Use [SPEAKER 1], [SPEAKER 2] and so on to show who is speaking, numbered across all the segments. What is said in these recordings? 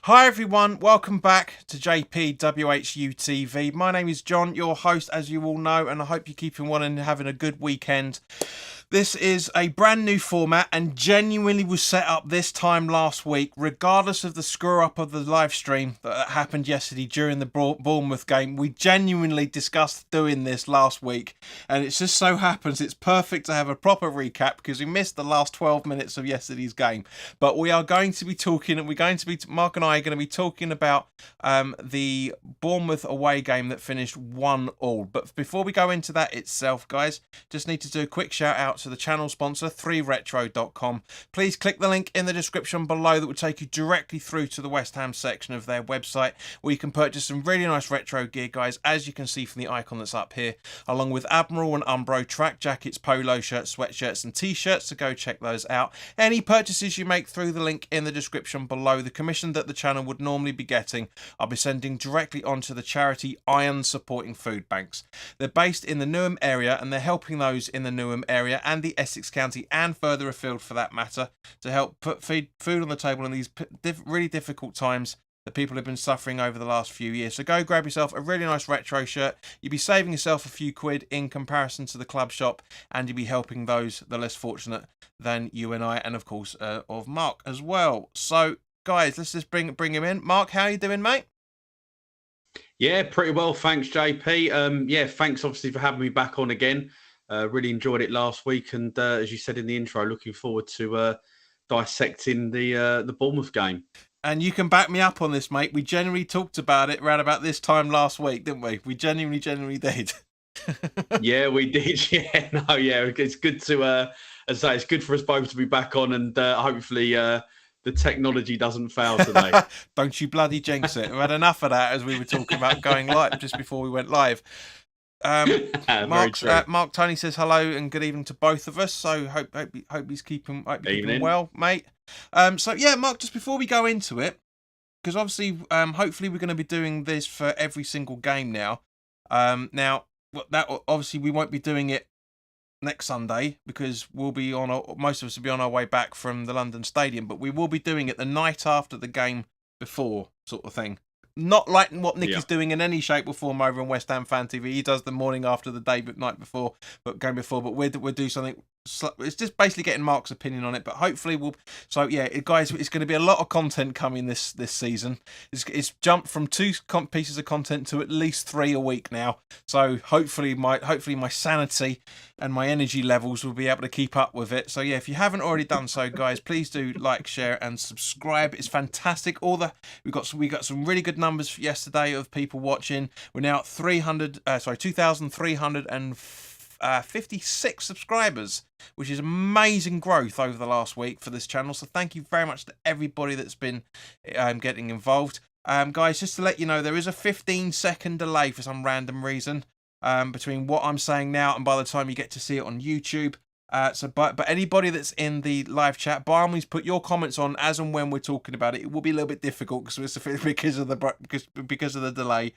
[SPEAKER 1] Hi everyone, welcome back to JP WHU TV. My name is John, your host, as you all know, and I hope you're keeping well and having a good weekend. This is a brand new format and genuinely was set up this time last week, regardless of the screw up of the live stream that happened yesterday during the Bournemouth game. We genuinely discussed doing this last week, and it just so happens it's perfect to have a proper recap because we missed the last 12 minutes of yesterday's game. But we are going to be talking, and Mark and I are going to be talking about the Bournemouth away game that finished 1-1. But before we go into that itself, guys, just need to do a quick shout out to the channel sponsor, 3retro.com. Please click the link in the description below that will take you directly through to the West Ham section of their website, where you can purchase some really nice retro gear, guys, as you can see from the icon that's up here, along with Admiral and Umbro track jackets, polo shirts, sweatshirts and t-shirts, so go check those out. Any purchases you make through the link in the description below, the commission that the channel would normally be getting, I'll be sending directly onto the charity Iron Supporting Food Banks. They're based in the Newham area, and they're helping those in the Newham area and the Essex County and further afield for that matter, to help put food on the table in these really difficult times that people have been suffering over the last few years. So go grab yourself a really nice retro shirt. You'll be saving yourself a few quid in comparison to the club shop, and you'll be helping those the less fortunate than you and I, and of course of Mark as well. So guys, let's just bring him in. Mark, how are you doing, mate?
[SPEAKER 2] Yeah, pretty well, thanks, JP. Yeah, thanks obviously for having me back on again. Really enjoyed it last week, and as you said in the intro, looking forward to dissecting the Bournemouth game.
[SPEAKER 1] And you can back me up on this, mate. We genuinely talked about it around about this time last week, didn't we? We genuinely did.
[SPEAKER 2] Yeah, we did. Yeah, no, yeah, it's good to, as I say, it's good for us both to be back on, and hopefully the technology doesn't fail today.
[SPEAKER 1] Don't you bloody jinx it. We had enough of that as we were talking about going live just before we went live. Mark Tony says hello and good evening to both of us. So hope he's keeping well, mate. So yeah, Mark, just before we go into it, because obviously, hopefully we're going to be doing this for every single game now. Now that obviously we won't be doing it next Sunday because most of us will be on our way back from the London Stadium, but we will be doing it the night after the game before, sort of thing. Not like what Nick is doing in any shape or form over on West Ham Fan TV. He does the morning after the day, but night before, but game before. But we'll do something. It's just basically getting Mark's opinion on it. But hopefully we'll. So yeah, guys, it's going to be a lot of content coming this season. It's jumped from 2 pieces of content to at least 3 a week now. So hopefully my sanity and my energy levels will be able to keep up with it. So yeah, if you haven't already done so, guys, please do like, share, and subscribe. It's fantastic. We got some really good numbers yesterday of people watching. We're now at 2,356 subscribers, which is amazing growth over the last week for this channel. So thank you very much to everybody that's been getting involved. Guys, just to let you know, there is a 15-second delay for some random reason between what I'm saying now and by the time you get to see it on YouTube. But anybody that's in the live chat, by all means, put your comments on as and when we're talking about it. It will be a little bit difficult because of the delay.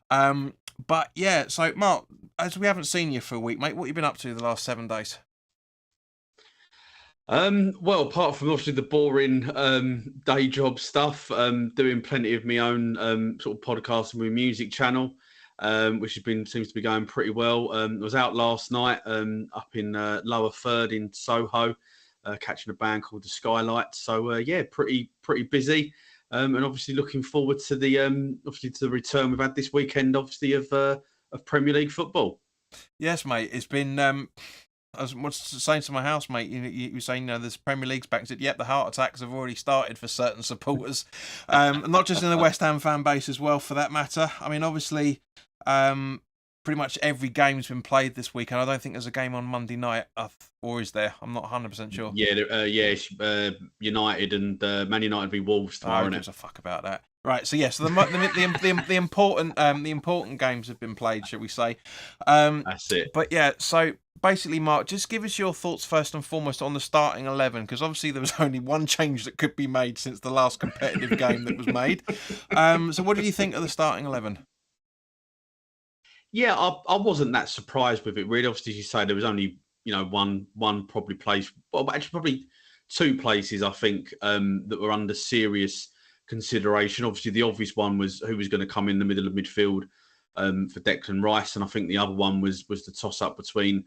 [SPEAKER 1] But yeah, so Mark, as we haven't seen you for a week, mate, what have you been up to the last 7 days?
[SPEAKER 2] Well, apart from obviously the boring day job stuff, doing plenty of my own sort of podcast and music channel. Which seems to be going pretty well. I was out last night up in Lower Third in Soho, catching a band called the Skylight. So yeah, pretty busy, and obviously looking forward to the return we've had this weekend, obviously of Premier League football.
[SPEAKER 1] Yes, mate. It's been. I was saying to my housemate, you were saying, there's Premier League's back. I said, yep, the heart attacks have already started for certain supporters, not just in the West Ham fan base as well, for that matter. I mean, obviously. Pretty much every game's been played this week, and I don't think there's a game on Monday night, or is there? I'm not 100% sure.
[SPEAKER 2] Yeah, it's United and Man United v Wolves tomorrow.
[SPEAKER 1] Who gives a fuck about that? Right, so yes, the important games have been played, shall we say?
[SPEAKER 2] That's it.
[SPEAKER 1] But yeah, so basically, Mark, just give us your thoughts first and foremost on the starting 11, because obviously there was only one change that could be made since the last competitive game that was made. So what did you think of the starting 11?
[SPEAKER 2] Yeah, I wasn't that surprised with it, really. Obviously, as you say, there was only one probably place, well, actually probably 2 places I think that were under serious consideration. Obviously, the obvious one was who was going to come in the middle of midfield for Declan Rice, and I think the other one was the toss up between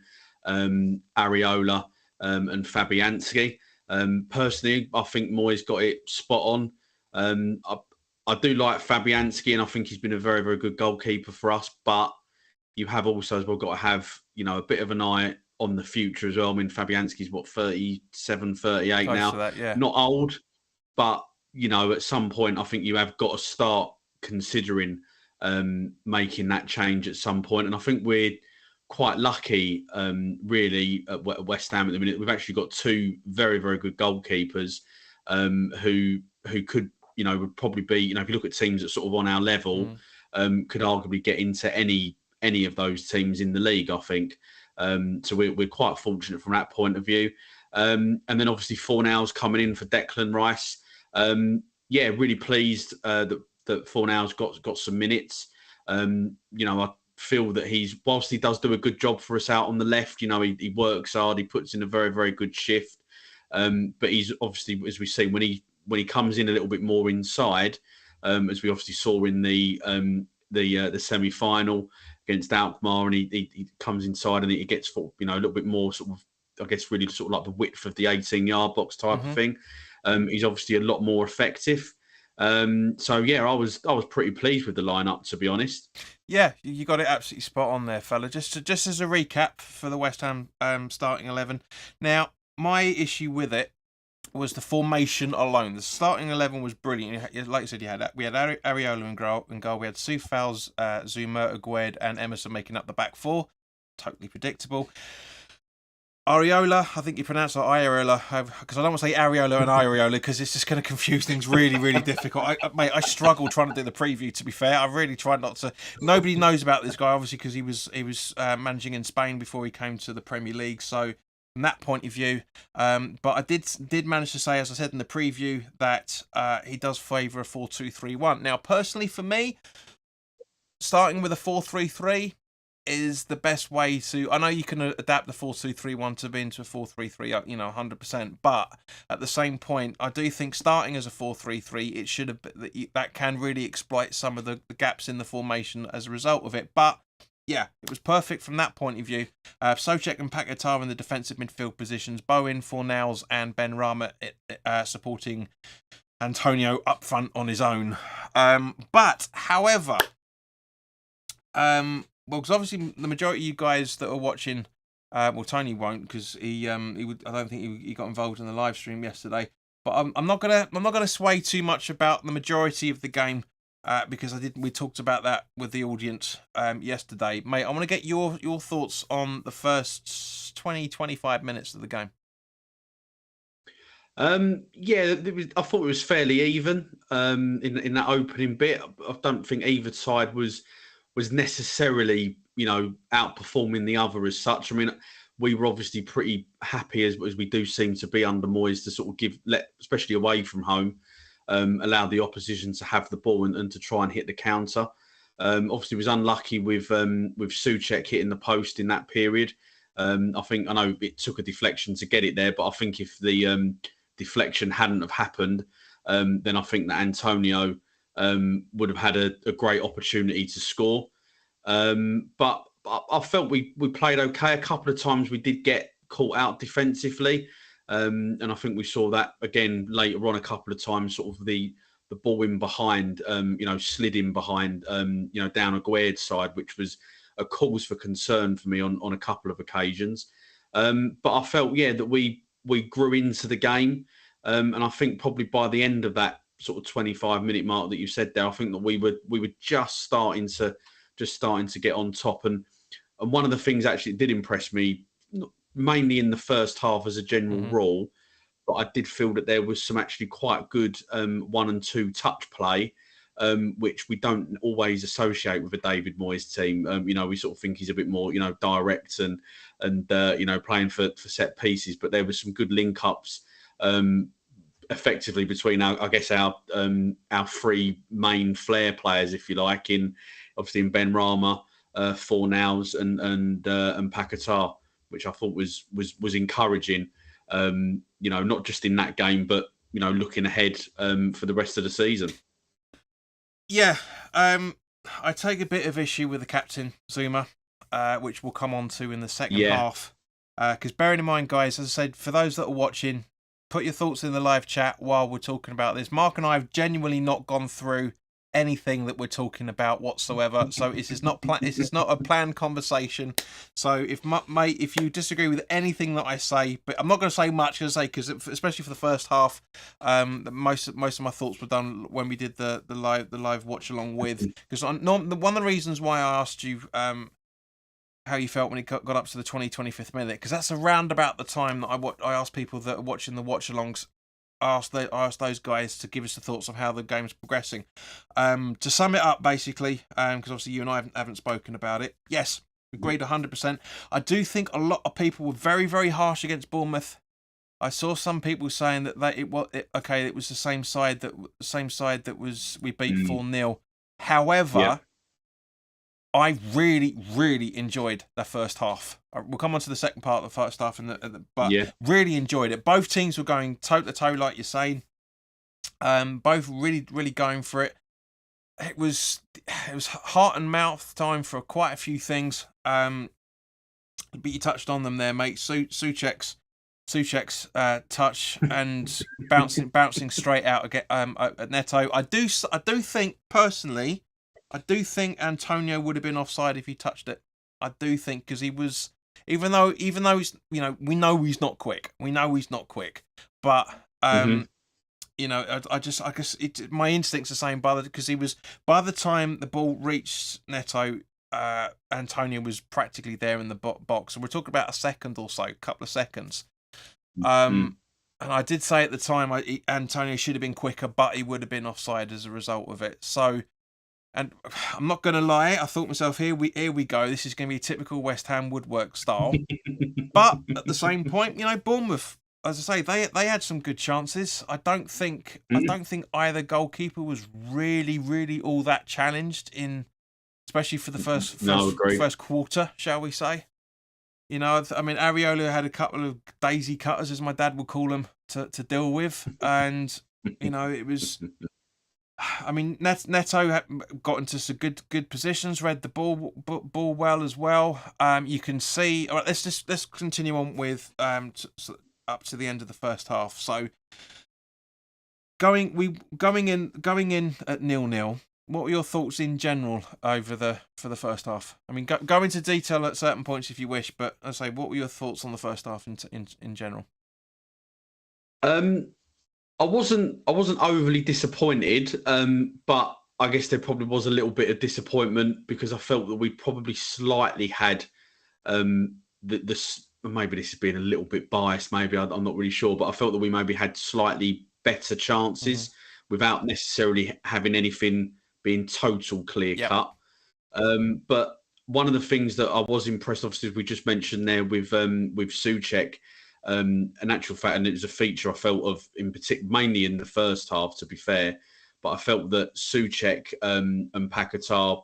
[SPEAKER 2] Areola and Fabianski. Personally, I think Moyes got it spot on. I do like Fabianski, and I think he's been a very, very good goalkeeper for us. But you have also as well got to have, a bit of an eye on the future as well. I mean, Fabianski's what, 37, 38
[SPEAKER 1] Close
[SPEAKER 2] now.
[SPEAKER 1] to that, yeah.
[SPEAKER 2] Not old, but at some point, I think you have got to start considering making that change at some point. And I think we're quite lucky, really, at West Ham at the minute. We've actually got two very, very good goalkeepers who could, would probably be, if you look at teams that sort of on our level, could arguably get into any of those teams in the league, I think. So we're quite fortunate from that point of view. And then obviously Fornals coming in for Declan Rice. Really pleased that Fornals got some minutes. I feel that whilst he does do a good job for us out on the left, he works hard, he puts in a very, very good shift. But he's obviously, as we see, when he comes in a little bit more inside, as we obviously saw in the semi-final against Alkmaar, and he comes inside and he gets a little bit more sort of, I guess, really sort of like the width of the 18-yard box type of thing. He's obviously a lot more effective. I was pretty pleased with the lineup, to be honest.
[SPEAKER 1] Yeah, you got it absolutely spot on there, fella. Just as a recap for the West Ham starting 11. Now, my issue with it was the formation alone. The starting 11 was brilliant. Like I said, we had Areola in goal. We had Soufals, Zuma, Agued, and Emerson making up the back four. Totally predictable. Areola, I think you pronounce it Areola, because I don't want to say Areola and Areola because it's just going to confuse things really, really difficult. I struggle trying to do the preview, to be fair. I really tried not to. Nobody knows about this guy, obviously, because he was managing in Spain before he came to the Premier League. So from that point of view, but I did manage to say, as I said in the preview, that he does favour a 4-2-3-1. Now, personally for me, starting with a 4-3-3 is the best way to. I know you can adapt the 4-2-3-1 to be into a 4-3-3, 100%. But at the same point, I do think starting as a 4-3-3, it should have that can really exploit some of the gaps in the formation as a result of it. But yeah, it was perfect from that point of view. Souček and Paquetá in the defensive midfield positions, Bowen, Fornals, and Ben Rama supporting Antonio up front on his own. But however, well, because obviously the majority of you guys that are watching, Tony won't, because he would. I don't think he got involved in the live stream yesterday. But I'm not gonna sway too much about the majority of the game, because we talked about that with the audience yesterday, mate. I want to get your thoughts on the first 20-25 minutes of the game.
[SPEAKER 2] I thought it was fairly even in that opening bit. I don't think either side was necessarily, outperforming the other as such. I mean, we were obviously pretty happy as we do seem to be under Moyes to sort of especially away from home, allow the opposition to have the ball and to try and hit the counter. Obviously, was unlucky with Souček hitting the post in that period. I know it took a deflection to get it there, but I think if the deflection hadn't have happened, then I think that Antonio would have had a great opportunity to score. But I felt we played okay. A couple of times we did get caught out defensively. And I think we saw that again later on a couple of times, sort of the ball in behind, slid in behind, down Agued's side, which was a cause for concern for me on a couple of occasions. But I felt, that we grew into the game. And I think probably by the end of that sort of 25-minute mark that you said there, I think that we were just starting to get on top. And one of the things actually that did impress me, mainly in the first half as a general rule, but I did feel that there was some actually quite good 1 and 2 touch play, which we don't always associate with a David Moyes team. We sort of think he's a bit more, direct and playing for set pieces, but there was some good link ups effectively between our three main flair players, if you like, obviously in Ben Rama, Fornals and Paquetá, which I thought was encouraging. Not just in that game, but looking ahead for the rest of the season.
[SPEAKER 1] Yeah, I take a bit of issue with the captain, Zuma, which we'll come on to in the second half. Because bearing in mind, guys, as I said, for those that are watching, put your thoughts in the live chat while we're talking about this. Mark and I have genuinely not gone through anything that we're talking about whatsoever. So this is not a planned conversation. So if you disagree with anything that I say, but I'm not going to say much, because especially for the first half, most of my thoughts were done when we did the live watch along with. Because one of the reasons why I asked you how you felt when it got up to the 25th minute, because that's around about the time that I asked people that are watching the watch alongs. I asked those guys to give us the thoughts of how the game's progressing. To sum it up, basically, because obviously you and I haven't spoken about it. Yes, agreed 100%. I do think a lot of people were very, very harsh against Bournemouth. I saw some people saying that it was the same side that we beat 4-0. However, I really, really enjoyed the first half. We'll come on to the second part of the first half, but really enjoyed it. Both teams were going toe to toe, like you're saying. Both really, really going for it. It was heart and mouth time for quite a few things. But you touched on them there, mate. Souček's touch and bouncing straight out at Neto. I do think personally. I do think Antonio would have been offside if he touched it. I do think, because he was, even though he's, we know he's not quick. But I guess my instincts are saying because he was, by the time the ball reached Neto, Antonio was practically there in the box, and we're talking about a second or so, couple of seconds. And I did say at the time Antonio should have been quicker, but he would have been offside as a result of it. So. And I'm not going to lie, I thought to myself, here we go. This is going to be a typical West Ham woodwork style. But at the same point, Bournemouth, as I say, they had some good chances. I don't think either goalkeeper was really, really all that challenged especially for the first quarter, shall we say? Areola had a couple of daisy cutters, as my dad would call them, to deal with, and it was. Neto got into some good positions, read the ball well as well. You can see. All right, let's continue on with up to the end of the first half. So going in at 0-0. What were your thoughts in general for the first half? Go into detail at certain points if you wish, but I say, what were your thoughts on the first half in general?
[SPEAKER 2] I wasn't overly disappointed, but I guess there probably was a little bit of disappointment because I felt that we probably slightly had maybe this is being a little bit biased, maybe I'm not really sure, but I felt that we maybe had slightly better chances without necessarily having anything being total clear cut. But one of the things that I was impressed, obviously, as we just mentioned there with Souček. An actual fact, and it was a feature I felt of in particular, mainly in the first half, to be fair. But I felt that Souček and Paquetá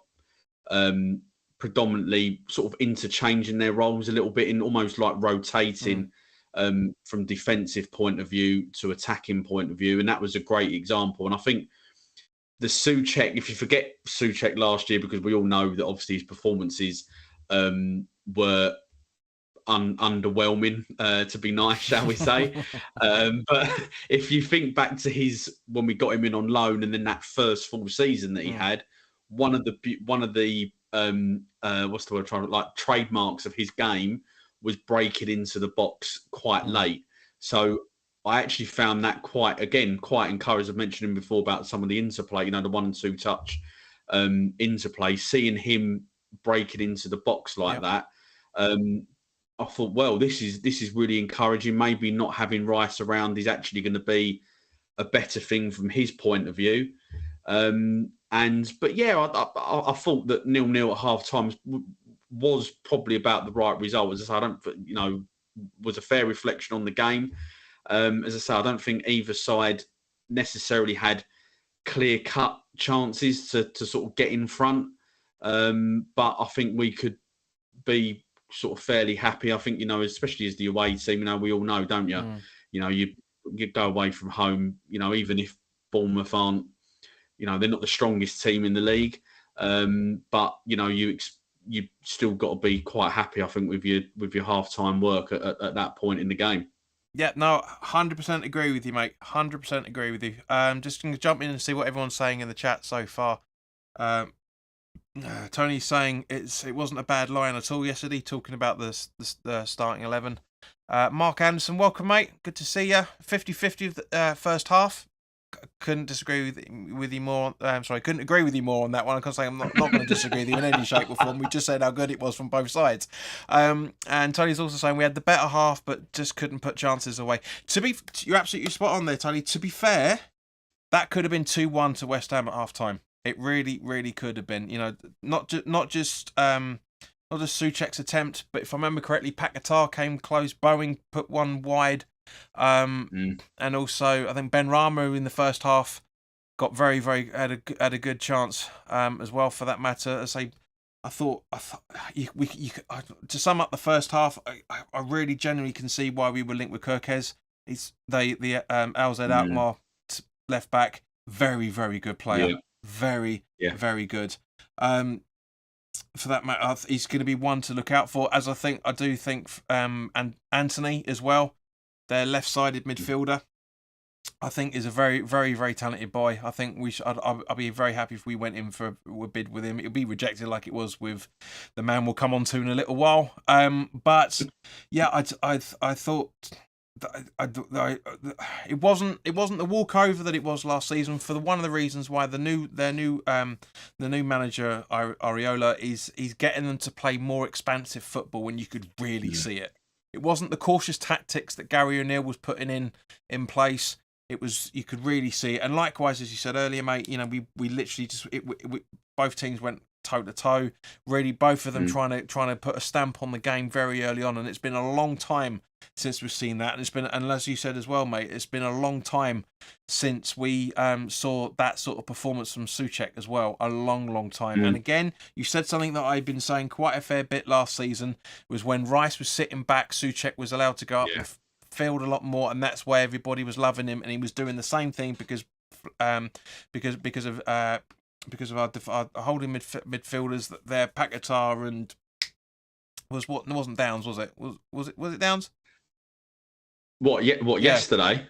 [SPEAKER 2] predominantly sort of interchanging their roles a little bit, in almost like rotating from defensive point of view to attacking point of view, and that was a great example. And I think the Souček, if you forget Souček last year, because we all know that obviously his performances were underwhelming, to be nice, shall we say. But if you think back to when we got him in on loan, and then that first full season that he had, one of the what's the word, trademarks of his game was breaking into the box quite late. So I actually found that quite encouraged. I've mentioned him before about some of the interplay, the 1-2 touch interplay, seeing him breaking into the box like that. I thought, well, this is really encouraging. Maybe not having Rice around is actually going to be a better thing from his point of view. I thought that 0-0 at half time was probably about the right result. As I say, I don't, was a fair reflection on the game. As I say, I don't think either side necessarily had clear cut chances to sort of get in front. But I think we could be sort of fairly happy. I think, especially as the away team, we all know, don't you? you go away from home, even if Bournemouth aren't, they're not the strongest team in the league, but you still got to be quite happy, I think, with your half-time work at that point in the game.
[SPEAKER 1] Yeah, no, 100% agree with you, mate. 100% agree with you. Just going to jump in and see what everyone's saying in the chat so far. Tony's saying it wasn't a bad line at all yesterday, talking about the starting 11. Mark Anderson, welcome, mate. Good to see you. 50-50 of the first half. Couldn't disagree with you more. Couldn't agree with you more on that one. I can say I'm not going to disagree with you in any shape or form. We just said how good it was from both sides. And Tony's also saying we had the better half, but just couldn't put chances away. You're absolutely spot on there, Tony. To be fair, that could have been 2-1 to West Ham at half time. It really, really could have been. Not just Souček's attempt, but if I remember correctly, Paquetá came close. Bowen put one wide. And also I think Ben Rama in the first half got very, very had a good chance as well, for that matter. I thought to sum up the first half, I really genuinely can see why we were linked with Kirkez. Alzed Alkmaar left back, very, very good player.
[SPEAKER 2] Yeah.
[SPEAKER 1] Very good. For that matter, he's going to be one to look out for, as I do think and Anthony as well, their left-sided midfielder, I think is a very, very, very talented boy. I think I'd be very happy if we went in for a bid with him. It'll be rejected like it was with the man we'll come on to in a little while. But yeah, I thought it wasn't the walkover that it was last season, for one of the reasons why the new manager Areola is getting them to play more expansive football when you could really see it. It wasn't the cautious tactics that Gary O'Neill was putting in place. It was, you could really see it. And likewise, as you said earlier, mate, we literally just both teams went toe to toe. Really, both of them trying to put a stamp on the game very early on. And it's been a long time since we've seen that. And as you said as well, mate, it's been a long time since we saw that sort of performance from Souček as well. A long, long time. And again, you said something that I've been saying quite a fair bit last season, was when Rice was sitting back, Souček was allowed to go up and field a lot more, and that's why everybody was loving him, and he was doing the same thing because of our holding midfielders there, Paquetá and it wasn't Downs, was it? Was it Downs?
[SPEAKER 2] What yesterday?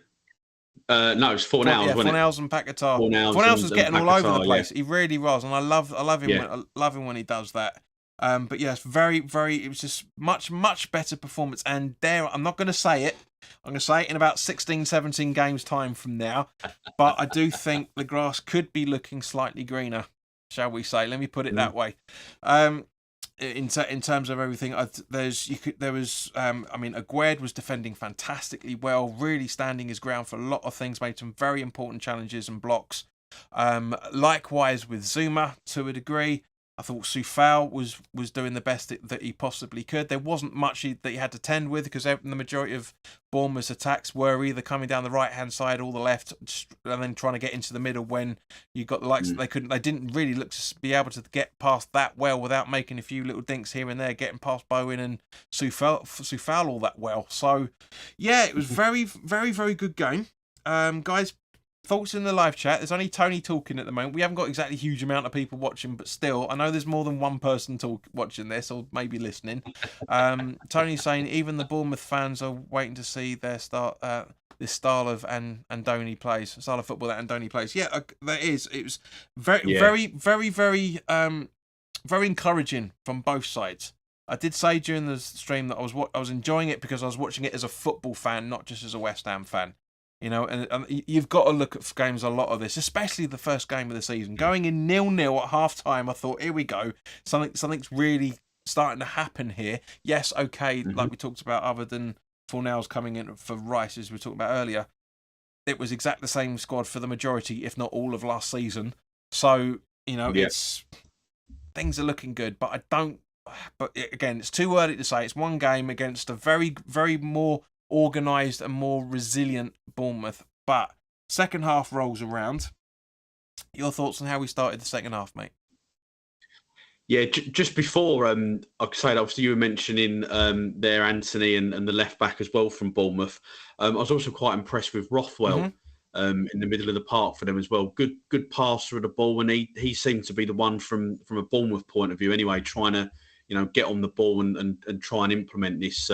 [SPEAKER 2] No, it was Fornals.
[SPEAKER 1] Fornals and Paquetá. Fornals was getting all over the place. He really was, and I love him. I love him when he does that. But yes, very, very. It was just much, much better performance. And I'm not going to say it. I'm going to say it in about 16, 17 games time from now. But I do think the grass could be looking slightly greener, shall we say? Let me put it that way. In terms of everything, Aguerd was defending fantastically well, really standing his ground for a lot of things, made some very important challenges and blocks. Likewise with Zuma to a degree. I thought Soufal was doing the best that he possibly could. There wasn't much that he had to tend with, because the majority of Bournemouth's attacks were either coming down the right-hand side or the left, and then trying to get into the middle when you got the likes. They didn't really look to be able to get past that well without making a few little dinks here and there, getting past Bowen and Soufal all that well. So, yeah, it was very, very, very good game. Guys, thoughts in the live chat. There's only Tony talking at the moment. We haven't got exactly a huge amount of people watching, but still, I know there's more than one person watching this or maybe listening. Tony's saying even the Bournemouth fans are waiting to see their this style of Andoni plays, style of football that Andoni plays. Yeah, there is. It was very, very, very, very, very encouraging from both sides. I did say during the stream that I was enjoying it because I was watching it as a football fan, not just as a West Ham fan. And you've got to look at games, a lot of this, especially the first game of the season. Going in 0-0 at half-time, I thought, here we go. Something's really starting to happen here. Yes, okay, like we talked about, other than Fornals coming in for Rice, as we talked about earlier, it was exactly the same squad for the majority, if not all, of last season. So, it's things are looking good, but again, it's too early to say. It's one game against a very, very more organised and more resilient Bournemouth. But second half rolls around. Your thoughts on how we started the second half, mate?
[SPEAKER 2] Yeah, just before, I said obviously you were mentioning there Anthony and the left back as well from Bournemouth. I was also quite impressed with
[SPEAKER 1] Hmm.
[SPEAKER 2] Rothwell in the middle of the park for them as well. Good passer of the ball, and he seemed to be the one from a Bournemouth point of view anyway, trying to get on the ball and try and implement this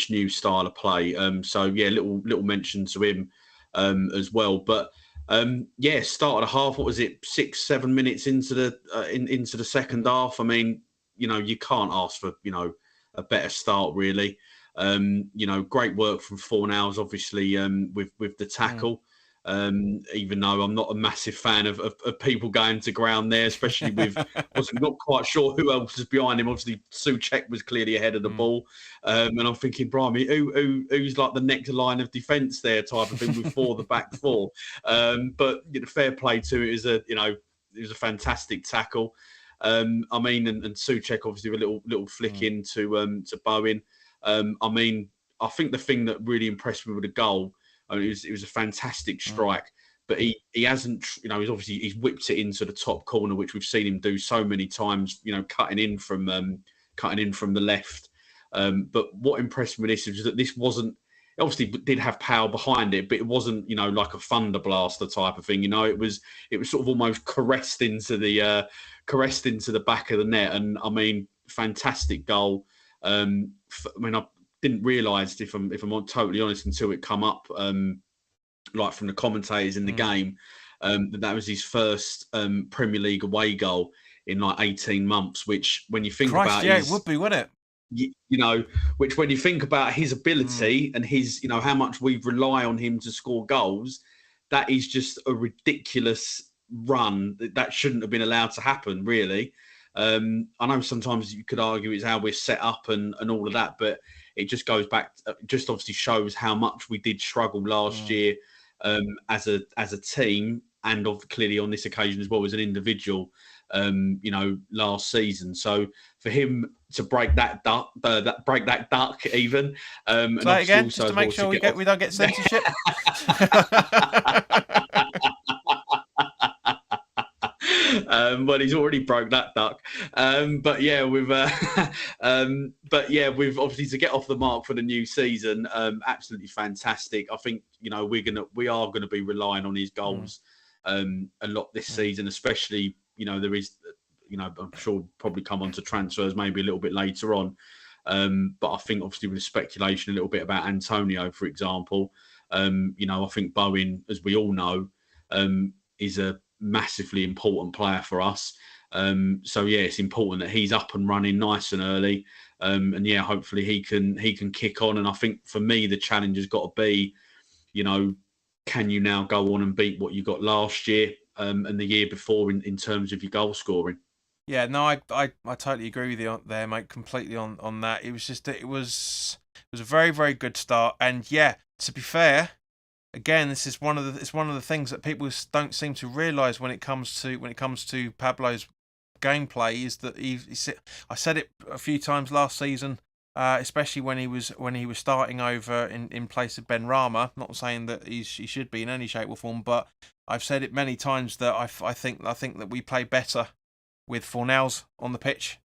[SPEAKER 2] new style of play. So yeah, little mention to him as well, but. Yeah, started a half. What was it? 6-7 minutes into the second half. I mean, you can't ask for a better start really. Great work from Fornals, obviously, with the tackle. Even though I'm not a massive fan of people going to ground there, especially with wasn't not quite sure who else was behind him. Obviously, Souček was clearly ahead of the ball, and I'm thinking, Brian, who's like the next line of defence there, type of thing, before the back four. But fair play to it. It was a fantastic tackle. I mean, and Souček obviously with a little flick to Bowen. I mean, I think the thing that really impressed me with the goal. I mean, it was a fantastic strike, but he hasn't, he's whipped it into the top corner, which we've seen him do so many times, cutting in from the left. But what impressed me with this is that this wasn't, obviously did have power behind it, but it wasn't, like a thunder blaster type of thing. It was sort of almost caressed into the back of the net. And I mean, fantastic goal. I mean, I didn't realise, if I'm totally honest, until it come up, like from the commentators in the game, that was his first Premier League away goal in like 18 months. Which, when you think about,
[SPEAKER 1] it would be, wouldn't it?
[SPEAKER 2] Which when you think about his ability and his, how much we rely on him to score goals, that is just a ridiculous run that shouldn't have been allowed to happen, really. I know sometimes you could argue it's how we're set up and all of that, but it just goes back, just obviously shows how much we did struggle last year as a team, and clearly on this occasion as well as an individual, last season. So for him to break that duck even, and
[SPEAKER 1] Say it again,
[SPEAKER 2] also
[SPEAKER 1] just to make sure we don't get censorship.
[SPEAKER 2] Well, he's already broke that duck. But yeah, with obviously to get off the mark for the new season, absolutely fantastic. I think we are gonna be relying on his goals a lot this season, especially there is I'm sure we'll probably come on to transfers maybe a little bit later on. But I think obviously with the speculation a little bit about Antonio, for example, I think Bowen, as we all know, is a massively important player for us. So yeah, it's important that he's up and running nice and early. And yeah, hopefully he can kick on. And I think for me, the challenge has got to be, can you now go on and beat what you got last year and the year before in terms of your goal scoring?
[SPEAKER 1] Yeah, no, I totally agree with you there, mate. Completely on that. It was a very, very good start. And yeah, to be fair, again, it's one of the things that people don't seem to realise when it comes to Pablo's gameplay, is that I said it a few times last season, especially when he was starting over in place of Ben Rama. Not saying that he should be in any shape or form, but I've said it many times that I think that we play better with Fornals on the pitch.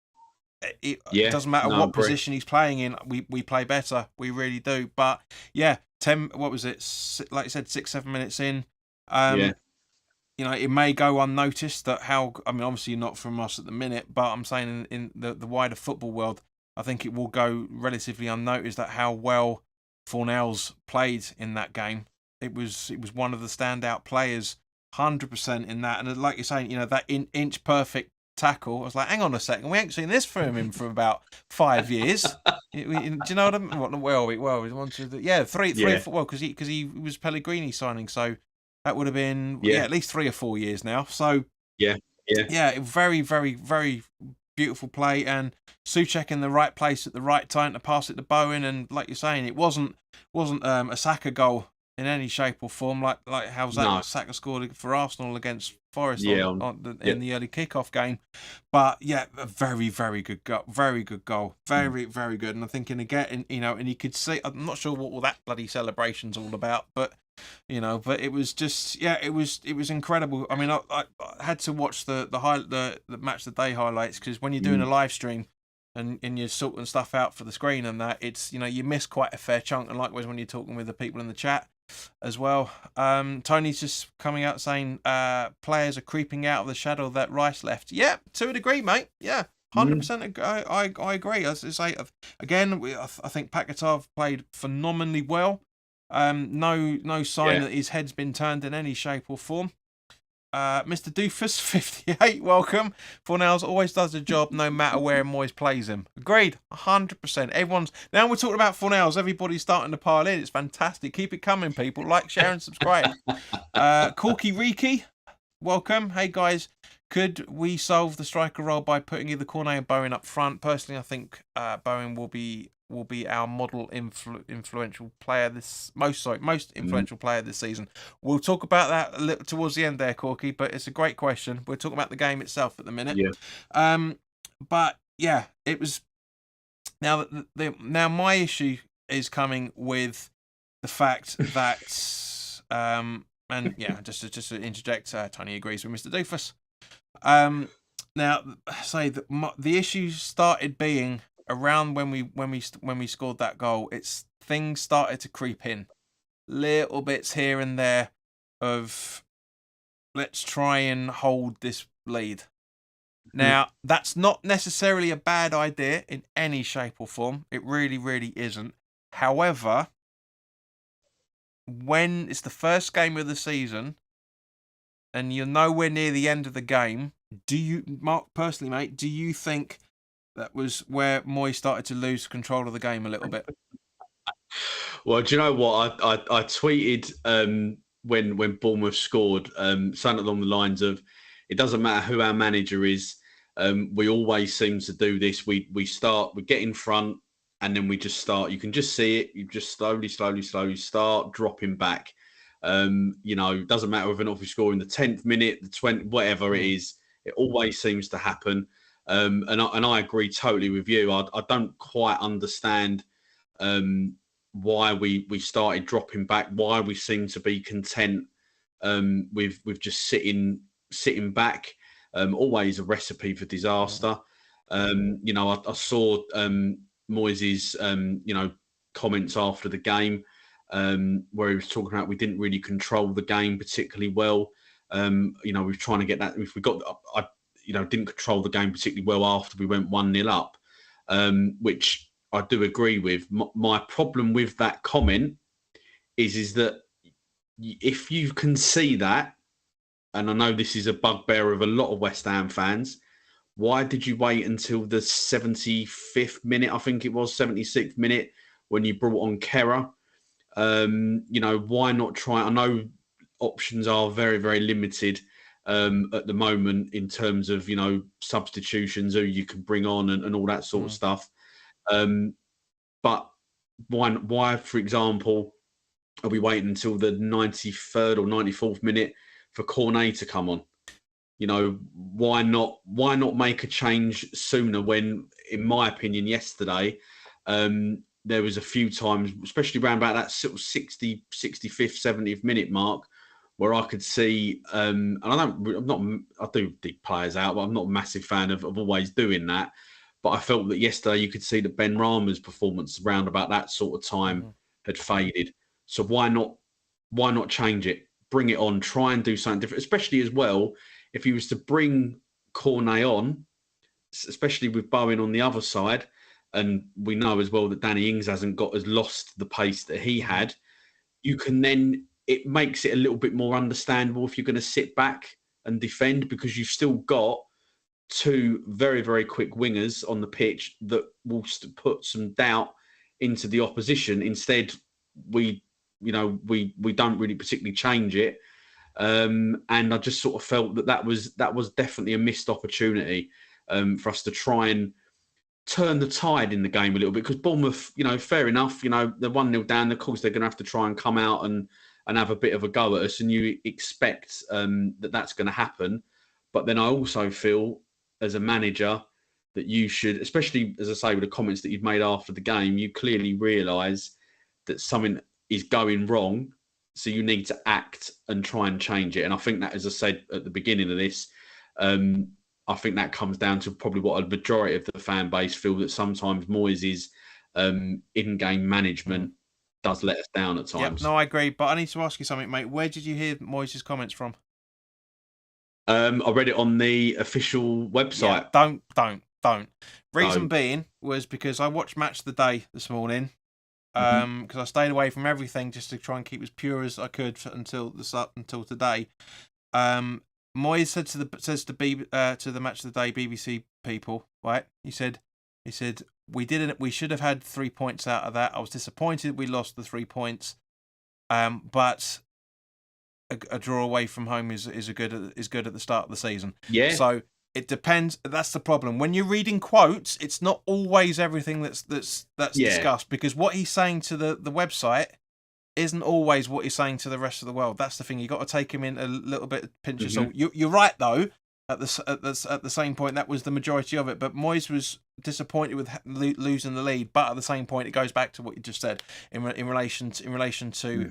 [SPEAKER 1] It doesn't matter what position he's playing in, we play better. We really do. But yeah, what was it? Like I said, 6-7 minutes in. It may go unnoticed obviously not from us at the minute, but I'm saying in the wider football world, I think it will go relatively unnoticed that how well Fornals played in that game. It was one of the standout players, 100% in that. And like you're saying, that inch perfect tackle. I was like, hang on a second, we ain't seen this from him for about 5 years. Do you know what I mean? Well, three or four. Well, because he was Pellegrini signing, so that would have been at least 3 or 4 years now. So yeah, very, very, very beautiful play, and Souček in the right place at the right time to pass it to Bowen. And like you're saying, it wasn't a Saka goal in any shape or form, like how Saka scored for Arsenal against Forest in the early kickoff game. But yeah, a very, very good goal. Very good goal. Very, very good. And I'm thinking again, and you could see, I'm not sure what all that bloody celebration's all about, but But it was just, it was incredible. I mean, I had to watch the match of the day highlights, because when you're doing a live stream and you're sorting stuff out for the screen and that, it's, you miss quite a fair chunk. And likewise when you're talking with the people in the chat as well. Tony's just coming out saying players are creeping out of the shadow that Rice left. Yeah, to a degree, mate. Yeah. 100%. I agree. As I say, again, I think Pakatov played phenomenally well. No sign that his head's been turned in any shape or form. Mr. Doofus 58, welcome. Fornells always does the job no matter where Moyes plays him. Agreed, 100%. Everyone's now we're talking about Fornells. Everybody's starting to pile in. It's fantastic. Keep it coming, people. Like, share, and subscribe. Corky Riki, welcome. Hey guys, could we solve the striker role by putting either Cornet or Bowen up front? Personally, I think Bowen will be our model influential player most influential player this season. We'll talk about that a little towards the end there, Corky, but it's a great question. We're talking about the game itself at the minute. But yeah, it was now my issue is coming with the fact that and yeah, just to interject, Tony agrees with Mr. Doofus. Now say that the issue started being around when we scored that goal. Things started to creep in, little bits here and there of let's try and hold this lead. Now that's not necessarily a bad idea in any shape or form. It really, really isn't. However, when it's the first game of the season and you're nowhere near the end of the game, Mark, personally, mate, do you think that was where Moyes started to lose control of the game a little bit?
[SPEAKER 2] Well, do you know what? I tweeted when Bournemouth scored something along the lines of, it doesn't matter who our manager is, we always seem to do this. We get in front, and then we just start. You can just see it. You just slowly start dropping back. It doesn't matter whether or not we score in the 10th minute, the 20th, whatever it is. It always seems to happen. And I agree totally with you. I don't quite understand why we started dropping back, why we seem to be content with just sitting back. Always a recipe for disaster. I saw Moyes' comments after the game where he was talking about we didn't really control the game particularly well. We were trying to get that. If we got, didn't control the game particularly well after we went 1-0 up, which I do agree with. My problem with that comment is that if you can see that, and I know this is a bugbear of a lot of West Ham fans, why did you wait until the 75th minute? I think it was 76th minute when you brought on Kerrer. Why not try? I know options are very, very limited at the moment in terms of substitutions, who you can bring on and all that sort of stuff. But why, for example, are we waiting until the 93rd or 94th minute for Cornet to come on? Why not make a change sooner when, in my opinion, yesterday, there was a few times, especially around about that sort of 60th, 65th, 70th minute mark, where I could see, and I do dig players out, but I'm not a massive fan of always doing that. But I felt that yesterday you could see that Ben Rama's performance around about that sort of time had faded. So why not change it? Bring it on, try and do something different, especially as well, if he was to bring Cornet on, especially with Bowen on the other side, and we know as well that Danny Ings hasn't lost the pace that he had, you can then, it makes it a little bit more understandable if you're going to sit back and defend, because you've still got two very, very quick wingers on the pitch that will put some doubt into the opposition. Instead, we don't really particularly change it. And I just sort of felt that was definitely a missed opportunity for us to try and turn the tide in the game a little bit, because Bournemouth, fair enough, they're 1-0 down. Of course, they're going to have to try and come out and have a bit of a go at us, and you expect that's going to happen. But then I also feel, as a manager, that you should, especially, as I say, with the comments that you've made after the game, you clearly realise that something is going wrong, So you need to act and try and change it. And I think that, as I said at the beginning of this, I think that comes down to probably what a majority of the fan base feel, that sometimes Moyes' in-game management does let us down at times.
[SPEAKER 1] No, I agree. But I need to ask you something, mate. Where did you hear Moyes' comments from?
[SPEAKER 2] I read it on the official website.
[SPEAKER 1] Yeah, don't. Reason being was because I watched Match of the Day this morning. Because I stayed away from everything just to try and keep as pure as I could until today. Moyes said to the Match of the Day BBC people, right? He said we should have had 3 points out of that. I was disappointed we lost the 3 points, but a draw away from home is good at the start of the season.
[SPEAKER 2] Yeah.
[SPEAKER 1] So it depends. That's the problem. When you're reading quotes, it's not always everything that's discussed, because what he's saying to the website isn't always what he's saying to the rest of the world. That's the thing. You got to take him in a little bit pinch of salt. You're right though. At the same point, that was the majority of it. But Moyes was disappointed with losing the lead. But at the same point, it goes back to what you just said in relation to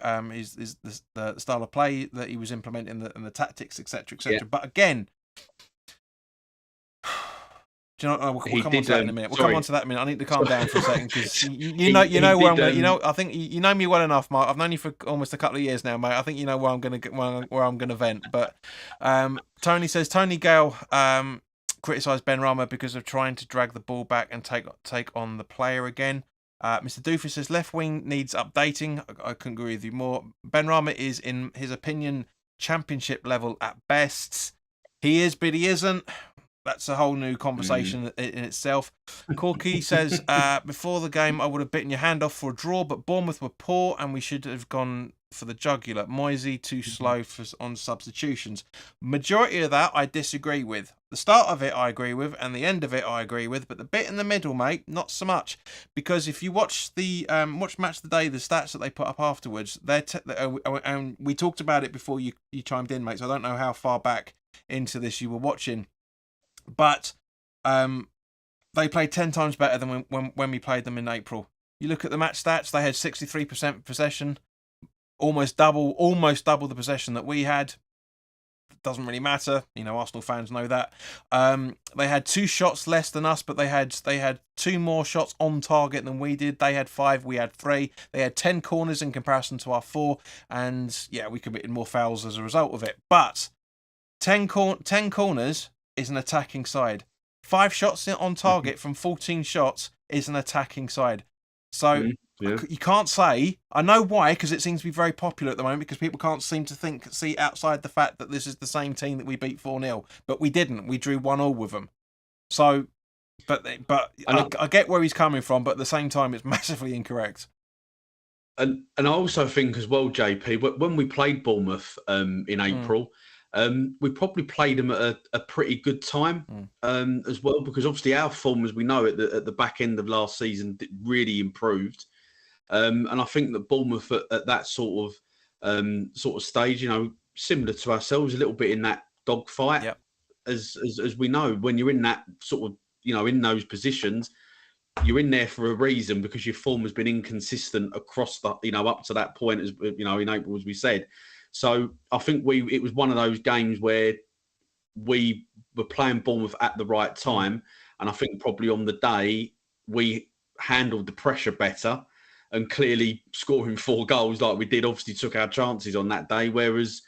[SPEAKER 1] the style of play that he was implementing and the tactics, etc., etc. Yeah. But again, do you know? We'll come on to that in a minute. Come on to that in a minute. I need to calm down for a second, because you know where I'm going. I think you know me well enough, Mark. I've known you for almost a couple of years now, mate. I think you know where I'm going to vent. But Tony says Tony Gale criticised Ben Rama because of trying to drag the ball back and take on the player again. Mr. Doofus says left wing needs updating. I couldn't agree with you more. Ben Rama is, in his opinion, championship level at best. He is, but he isn't. That's a whole new conversation in itself. Corky says, before the game, I would have bitten your hand off for a draw, but Bournemouth were poor and we should have gone for the jugular. Moisey too slow on substitutions. Majority of that I disagree with. The start of it I agree with, and the end of it I agree with, but the bit in the middle, mate, not so much. Because if you watch the Match of the Day, the stats that they put up afterwards, and we talked about it before you chimed in, mate, so I don't know how far back into this you were watching. But they played 10 times better than when we played them in April. You look at the match stats; they had 63% possession, almost double the possession that we had. Doesn't really matter, Arsenal fans know that. They had 2 shots less than us, but they had 2 more shots on target than we did. They had 5, we had 3. They had 10 corners in comparison to our 4, and yeah, we committed more fouls as a result of it. But 10 corners is an attacking side. 5 shots on target from 14 shots is an attacking side. So you can't say, I know why, because it seems to be very popular at the moment, because people can't seem to see outside the fact that this is the same team that we beat 4-0. But we didn't. We drew 1-1 with them. So, but I get where he's coming from, but at the same time, it's massively incorrect.
[SPEAKER 2] And I also think as well, JP, when we played Bournemouth in April, we probably played them at a pretty good time as well, because obviously our form, as we know, at the back end of last season really improved. And I think that Bournemouth at that sort of stage, similar to ourselves, a little bit in that dogfight.
[SPEAKER 1] Yep.
[SPEAKER 2] As we know, when you're in that sort of, in those positions, you're in there for a reason, because your form has been inconsistent across the, up to that point, as in April, as we said. So I think it was one of those games where we were playing Bournemouth at the right time. And I think probably on the day we handled the pressure better, and clearly scoring 4 goals like we did, obviously took our chances on that day. Whereas,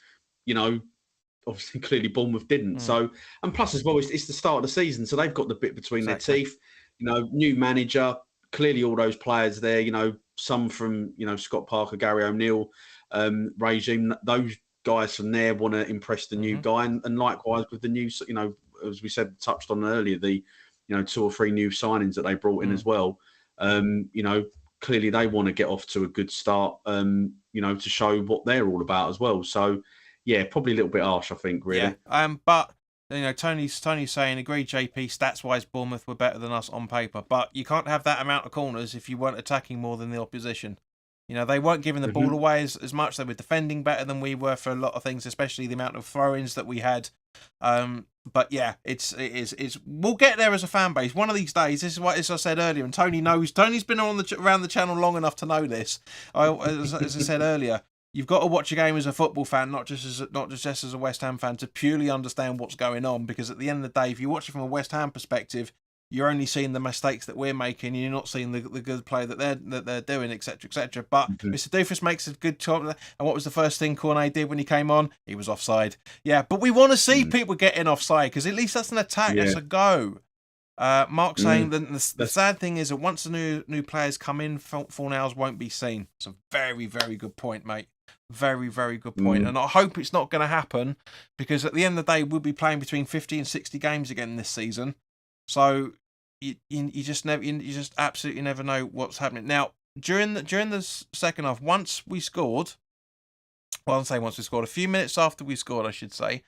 [SPEAKER 2] obviously clearly Bournemouth didn't. So, and plus as well, it's the start of the season. So they've got the bit between their teeth, new manager, clearly all those players there, some from, Scott Parker, Gary O'Neill, regime, those guys from there want to impress the new guy, and likewise with the new, as we said, touched on earlier, the 2 or 3 new signings that they brought in as well. Clearly they want to get off to a good start, to show what they're all about as well. So yeah, probably a little bit harsh, I think, really.
[SPEAKER 1] Yeah. But Tony's saying, agree, JP, stats wise Bournemouth were better than us on paper, but you can't have that amount of corners if you weren't attacking more than the opposition. They weren't giving the ball away as much. They were defending better than we were for a lot of things, especially the amount of throw-ins that we had. But yeah, it is. We'll get there as a fan base. One of these days, this is what, as I said earlier, and Tony knows. Tony's been around the channel long enough to know this. As I said earlier, you've got to watch a game as a football fan, not just as a West Ham fan, to purely understand what's going on. Because at the end of the day, if you watch it from a West Ham perspective, you're only seeing the mistakes that we're making. You're not seeing the good play that they're doing, etc., etc. But Mr. Doofus makes a good job. And what was the first thing Cornet did when he came on? He was offside. Yeah, but we want to see people getting offside because at least that's an attack. That's a go. Mark saying that the sad thing is that once the new players come in, Fornals won't be seen. It's a very, very good point, mate. Very, very good point. And I hope it's not going to happen because at the end of the day, we'll be playing between 50 and 60 games again this season. So you just absolutely never know what's happening. Now during the second half, once we scored, a few minutes after we scored, I should say,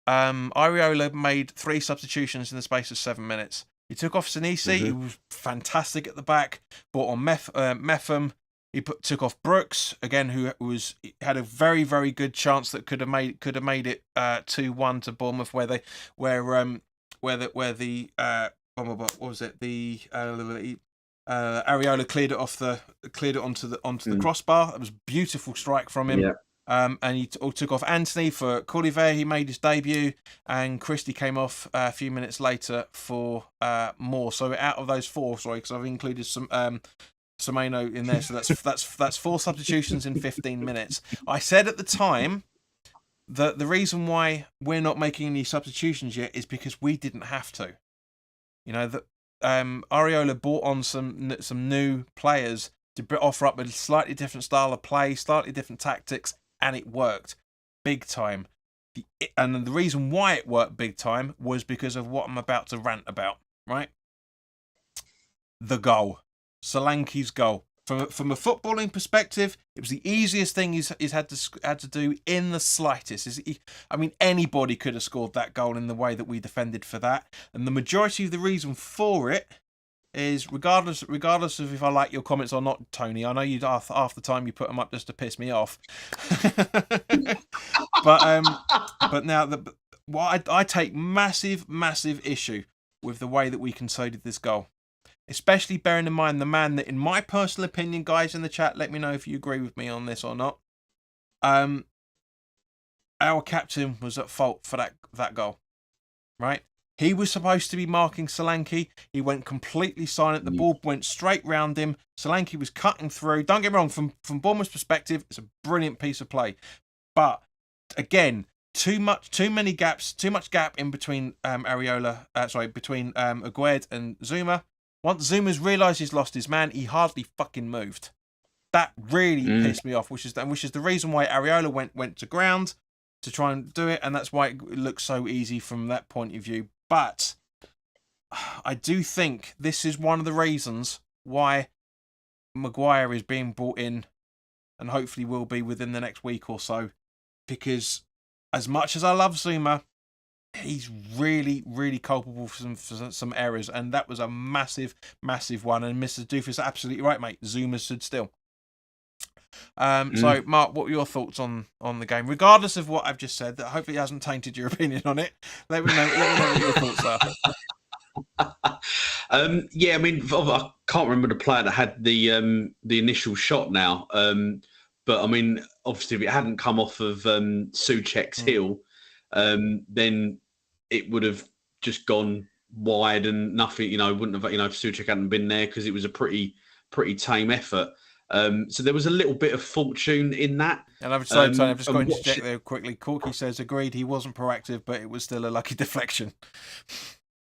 [SPEAKER 1] Areola made 3 substitutions in the space of 7 minutes. He took off Sinisi, who was fantastic at the back. Brought on Metham. He took off Brooks again, who had a very, very good chance that could have made it 2-1 to Bournemouth, Areola cleared it onto the crossbar. It was a beautiful strike from him. Yeah. And he took off Anthony for Cordiver. He made his debut, and Christie came off a few minutes later for Moore. So out of those 4, because I've included some Semeno in there, so that's 4 substitutions in 15 minutes. I said at the time that the reason why we're not making any substitutions yet is because we didn't have to. You know, that Areola brought on some new players to offer up a slightly different style of play, slightly different tactics, and it worked big time. And the reason why it worked big time was because of what I'm about to rant about, right? The goal. Solanke's goal. From a footballing perspective, it was the easiest thing he's had to do in the slightest. Anybody could have scored that goal in the way that we defended for that. And the majority of the reason for it is, regardless of if I like your comments or not, Tony, I know you half the time you put them up just to piss me off. but now I take massive issue with the way that we conceded this goal. Especially bearing in mind the man that, in my personal opinion, guys in the chat, let me know if you agree with me on this or not. Our captain was at fault for that goal, right? He was supposed to be marking Solanke. He went completely silent. The ball went straight round him. Solanke was cutting through. Don't get me wrong, from Bournemouth's perspective, it's a brilliant piece of play. But again, too much gap in between between Aguerd and Zuma. Once Zuma's realised he's lost his man, he hardly fucking moved. That really pissed me off, which is the reason why Areola went to ground to try and do it, and that's why it looks so easy from that point of view. But I do think this is one of the reasons why Maguire is being brought in, and hopefully will be within the next week or so, because as much as I love Zuma, he's really, really culpable for some errors, and that was a massive one. And Mr. Doof is absolutely right, mate. Zuma stood still. So, Mark, what were your thoughts on the game, regardless of what I've just said? That hopefully hasn't tainted your opinion on it. Let me know what your thoughts are.
[SPEAKER 2] I can't remember the player that had the initial shot now. But I mean, obviously, if it hadn't come off of Souček's heel, then it would have just gone wide and nothing. Wouldn't have. If Souček hadn't been there, because it was a pretty tame effort. So there was a little bit of fortune in that.
[SPEAKER 1] And I'm just going to interject there quickly. Corky says, agreed, he wasn't proactive, but it was still a lucky deflection.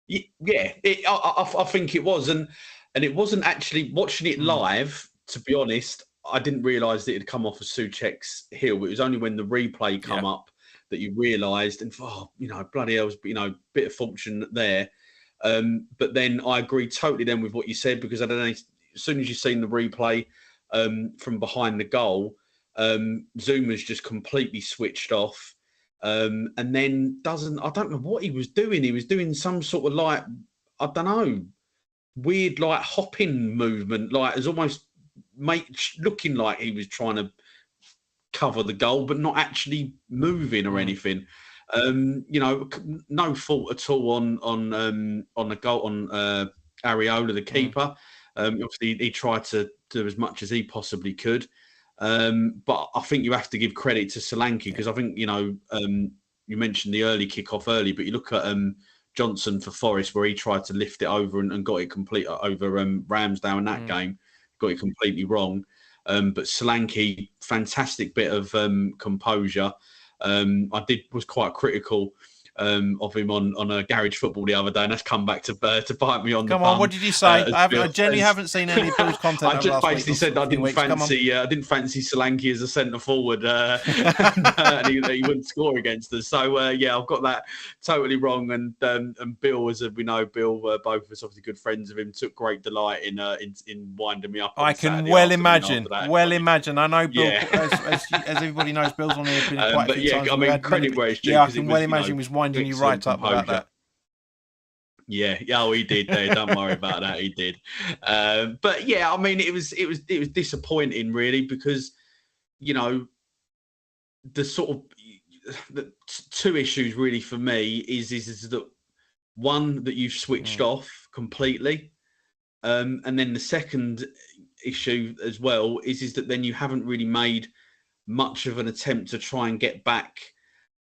[SPEAKER 2] Yeah, I think it was. And it wasn't actually watching it live, to be honest. I didn't realise that it had come off of Souček's heel. It was only when the replay come up that you realised, and bloody hell, bit of fortune there. But then I agree totally then with what you said, because I don't know, as soon as you've seen the replay from behind the goal, Zuma's just completely switched off. And then I don't know what he was doing. He was doing some sort of weird hopping movement, it's almost looking like he was trying to cover the goal, but not actually moving or anything. No fault at all on the goal on Areola, the keeper. Obviously, he tried to do as much as he possibly could. But I think you have to give credit to Solanke because I think, you mentioned the early kickoff early, but you look at Johnson for Forest where he tried to lift it over and got it complete over Ramsdale in that game, got it completely wrong. But Solanke, fantastic bit of composure. Was quite critical of him on a Garage Football the other day, and that's come back to bite me on the bum.
[SPEAKER 1] Come on, what did you say? I genuinely haven't seen any of Bill's content.
[SPEAKER 2] I just basically said I didn't fancy Solanke as a centre forward, and he wouldn't score against us. So I've got that totally wrong. And Bill, as we know, Bill, both of us obviously good friends of him, took great delight in winding me up.
[SPEAKER 1] I can well imagine. I know Bill, as everybody knows, Bill's on here quite a few times.
[SPEAKER 2] I mean, credit where it's due.
[SPEAKER 1] Yeah, I can well imagine he was winding you right up about that.
[SPEAKER 2] Yeah, he did. Don't worry about that. He did. But yeah, I mean, it was disappointing, really, because the sort of the two issues really for me is that one, that you've switched off completely, and then the second issue as well is that then you haven't really made much of an attempt to try and get back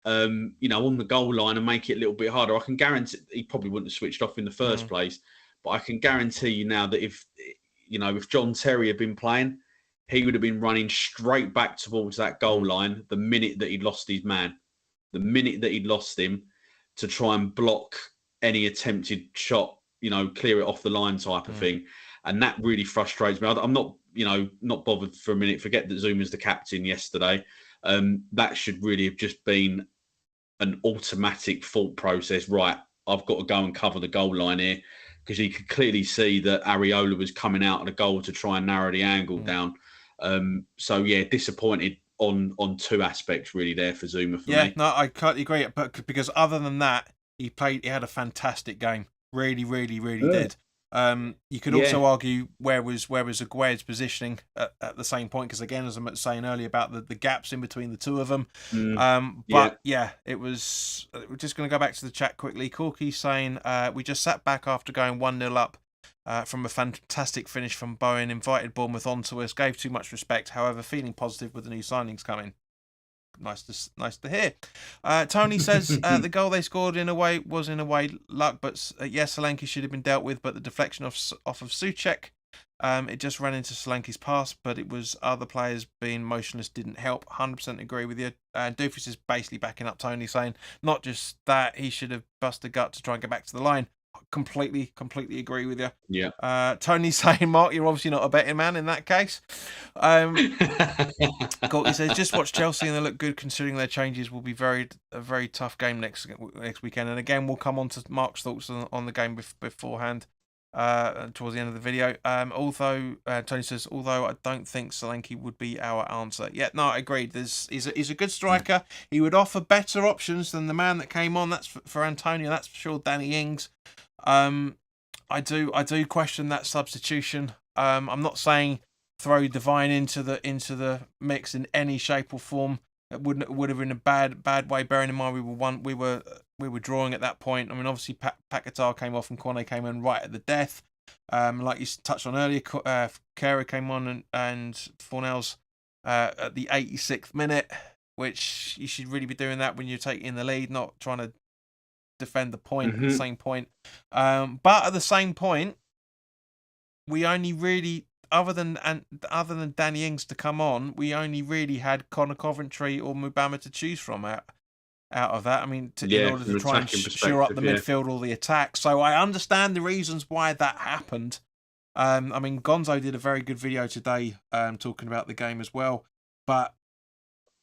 [SPEAKER 2] on the goal line and make it a little bit harder. I can guarantee he probably wouldn't have switched off in the first place, but I can guarantee you now that if John Terry had been playing, he would have been running straight back towards that goal line the minute that he'd lost his man, the minute that he'd lost him, to try and block any attempted shot, clear it off the line type of thing. And that really frustrates me. I'm not, not bothered for a minute. Forget that Zuma's the captain yesterday. That should really have just been an automatic thought process. Right, I've got to go and cover the goal line here, because you could clearly see that Areola was coming out of the goal to try and narrow the angle down. Disappointed on two aspects really there for Zuma for me.
[SPEAKER 1] Yeah, no, I completely agree. But because other than that, he had a fantastic game. Really, really, really did. You could also argue where was Aguiar's positioning at the same point, because again, as I was saying earlier about the gaps in between the two of them. It was. We're just going to go back to the chat quickly. Corky's saying we just sat back after going 1-0 up from a fantastic finish from Bowen, invited Bournemouth onto us, gave too much respect. However, feeling positive with the new signings coming. Nice to hear. Tony says the goal they scored was in a way luck, but yes, Solanke should have been dealt with, but the deflection off of Souček, it just ran into Solanke's pass, but it was other players being motionless didn't help. 100% agree with you. Doofus is basically backing up Tony, saying not just that, he should have busted a gut to try and get back to the line. Completely agree with you.
[SPEAKER 2] Yeah.
[SPEAKER 1] Tony's saying, Mark, you're obviously not a betting man in that case. He says, just watch Chelsea and they look good considering their changes. Will be a very tough game next weekend. And again, we'll come on to Mark's thoughts on the game beforehand towards the end of the video. Tony says, although I don't think Solanke would be our answer. Yeah, no, I agreed. He's a good striker. He would offer better options than the man that came on. That's for Antonio. That's for sure. Danny Ings. I do question that substitution. I'm not saying throw Devine into the mix in any shape or form. It would have been a bad way. Bearing in mind we were drawing at that point. I mean, obviously Paquetá came off and Kone came in right at the death. Like you touched on earlier, Kera came on and Fornells at the 86th minute, which you should really be doing that when you're taking the lead, not trying to defend the point at the same point. But at the same point, we only really, other than Danny Ings to come on, we only really had Connor Coventry or Mubama to choose from out of that. I mean, in order to try and shore up the midfield or the attack. So I understand the reasons why that happened. I mean, Gonzo did a very good video today talking about the game as well, but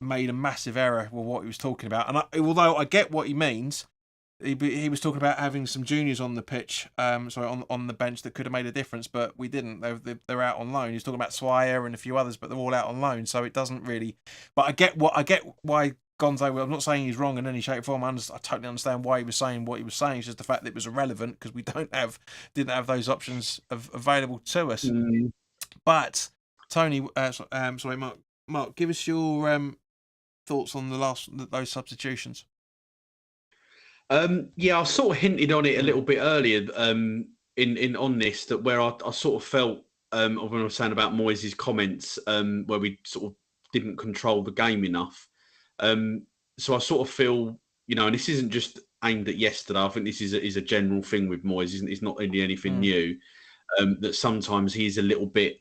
[SPEAKER 1] made a massive error with what he was talking about. And although I get what he means, he was talking about having some juniors on the pitch, on the bench that could have made a difference, but we didn't. They're out on loan. He was talking about Swire and a few others, but they're all out on loan, so it doesn't really. But I get why Gonzo. I'm not saying he's wrong in any shape or form. I totally understand why he was saying what he was saying. It's just the fact that it was irrelevant because we didn't have those options available to us. But Tony, Mark, give us your thoughts on those substitutions.
[SPEAKER 2] I sort of hinted on it a little bit earlier on this, that where I sort of felt when I was saying about Moyes' comments, where we sort of didn't control the game enough. So I sort of feel, and this isn't just aimed at yesterday. I think this is a general thing with Moyes. It's not really anything new. That sometimes he's a little bit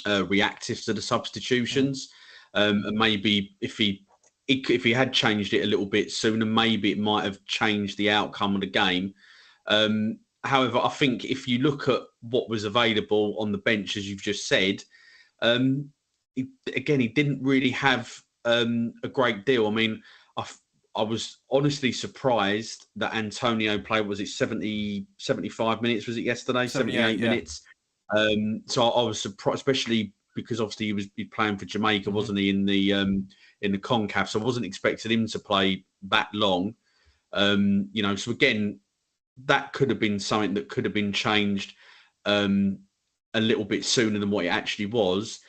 [SPEAKER 2] reactive to the substitutions, and maybe if he had changed it a little bit sooner, maybe it might have changed the outcome of the game. However, I think if you look at what was available on the bench, as you've just said, he didn't really have a great deal. I mean, I was honestly surprised that Antonio played, was it 70, 75 minutes, was it yesterday? 78 minutes. So I was surprised, especially because obviously he was playing for Jamaica, wasn't he, in the CONCACAF? So I wasn't expecting him to play that long. So again, that could have been something that could have been changed a little bit sooner than what it actually was.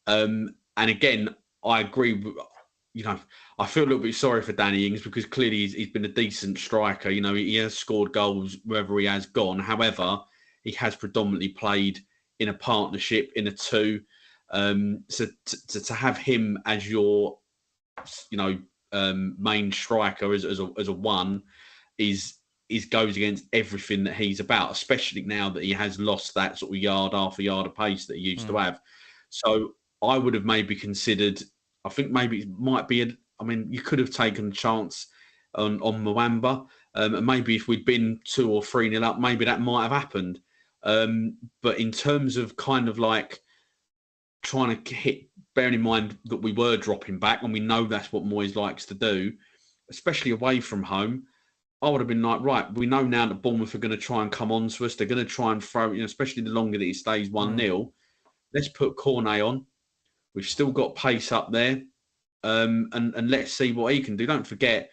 [SPEAKER 2] And again, I agree. I feel a little bit sorry for Danny Ings because clearly he's been a decent striker. He has scored goals wherever he has gone. However, he has predominantly played in a partnership, in a two. So to have him as your, main striker as a one is goes against everything that he's about, especially now that he has lost that sort of yard after yard of pace that he used to have. So I would have maybe considered. I think maybe it might be. You could have taken a chance on Mwamba, and maybe if we'd been 2 or 3-0 up, maybe that might have happened. But in terms of kind of like trying to hit, bearing in mind that we were dropping back, and we know that's what Moyes likes to do, especially away from home, I would have been like, right, we know now that Bournemouth are going to try and come on to us. They're going to try and throw, especially the longer that he stays 1-0. Let's put Cornet on. We've still got pace up there. And let's see what he can do. Don't forget,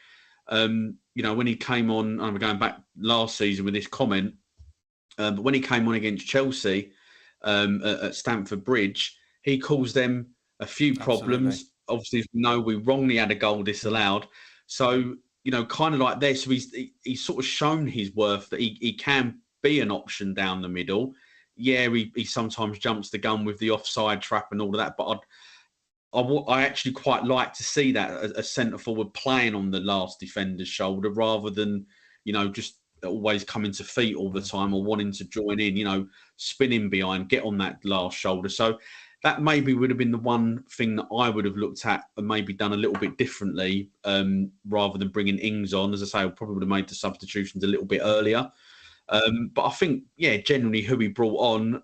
[SPEAKER 2] when he came on, I'm going back last season with this comment, but when he came on against Chelsea at Stamford Bridge, he caused them a few problems.
[SPEAKER 1] Absolutely.
[SPEAKER 2] Obviously, as we know, we wrongly had a goal disallowed. So, kind of like this, so he's sort of shown his worth that he can be an option down the middle. Yeah, he sometimes jumps the gun with the offside trap and all of that, but I actually quite like to see that a centre forward playing on the last defender's shoulder rather than, just always coming to feet all the time or wanting to join in, spinning behind, get on that last shoulder. So that maybe would have been the one thing that I would have looked at and maybe done a little bit differently rather than bringing Ings on. As I say, I probably would have made the substitutions a little bit earlier. But I think, generally who he brought on,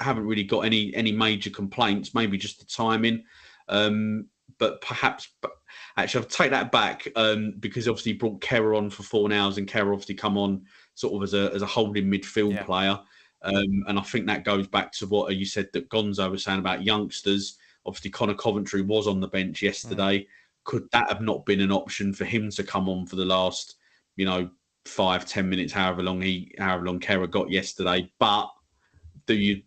[SPEAKER 2] I haven't really got any major complaints, maybe just the timing. But actually I'll take that back because obviously he brought Kerr on for 4 hours and Kerr obviously come on sort of as a holding midfield player. And I think that goes back to what you said that Gonzo was saying about youngsters. Obviously Connor Coventry was on the bench yesterday. Could that have not been an option for him to come on for the last, 5-10 minutes, however long Kerr got yesterday? But do you,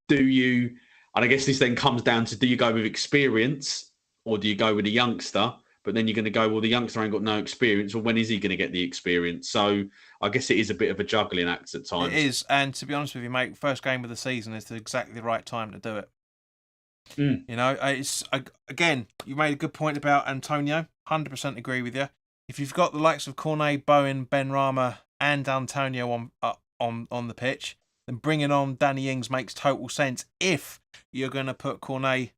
[SPEAKER 2] and I guess this then comes down to, do you go with experience or do you go with a youngster? But then you're going to go, well, the youngster ain't got no experience. Well, when is he going to get the experience? So I guess it is a bit of a juggling act at times.
[SPEAKER 1] It is. And to be honest with you, mate, first game of the season is exactly the right time to do it. It's again, you made a good point about Antonio. 100% agree with you. If you've got the likes of Cornet, Bowen, Benrahma and Antonio on the pitch, then bringing on Danny Ings makes total sense if you're going to put Cornet